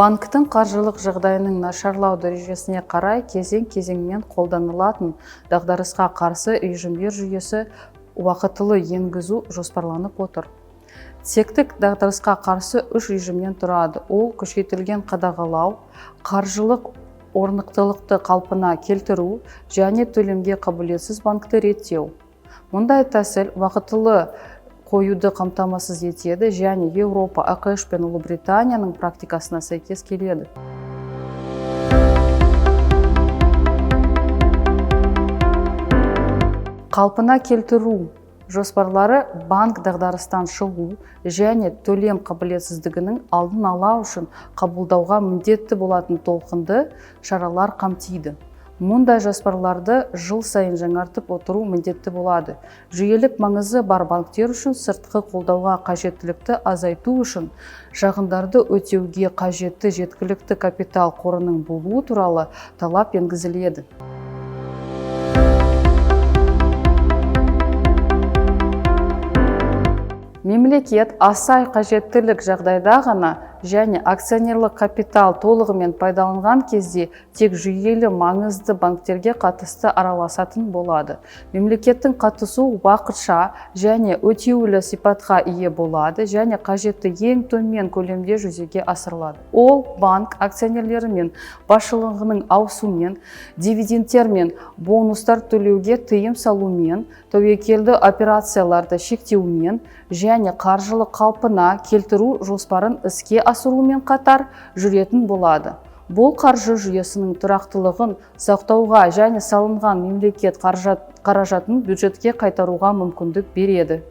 Банктың қаржылық жағдайының нашарлау дәрежесіне қарай кезең-кезеңмен қолданылатын дағдарысқа қарсы режимдер жүйесі уақытылы енгізу жоспарланып отыр. Тектік дағдарысқа қарсы үш режимнен тұрады. Ол күшейтілген қадағалау, қаржылық орнықтылықты қалпына келтіру және төлемге қабілетсіз банкті реттеу. Мұндай тәсіл уақытылы қоюды қамтамасыз етеді және Еуропа, АКШ пен Ұлыбританияның практикасына сәйкес келеді. Қалпына келтіру жоспарлары банк дағдарыстан шығу және төлем қабілетсіздігінің алдын ала үшін қабылдауға міндетті болатын толқынды шаралар қамтиды. Мұндай жоспарларды жыл сайын жаңартып отыру міндетті болады. Жүйелік маңызы бар банктер үшін сыртқы қолдауға қажеттілікті азайту үшін шығындарды өтеуге қажетті жеткілікті капитал қорының болуы туралы талап енгізіледі. Мемлекет асай қажеттілік жағдайда ғана және акционерлік капитал толығымен пайдаланған кезде тек жүйелі маңызды банктерге қатысты араласатын болады. Мемлекеттің қатысу уақытша және өтеулі сипатқа ие болады және қажетті ең төмен көлемде жүзеге асырылады. Ол банк акционерлері мен басшылығының ауысумен, дивидендтер мен бонустар төлеуге тыйым салумен, тәуекелді операцияларды шектеумен және қаржылық қалпына келтіру жоспарын іске асырумен қатар жүретін болады. Бұл қаржы жүйесінің тұрақтылығын сақтауға және салынған мемлекет қаражатын бюджетке қайтаруға мүмкіндік береді.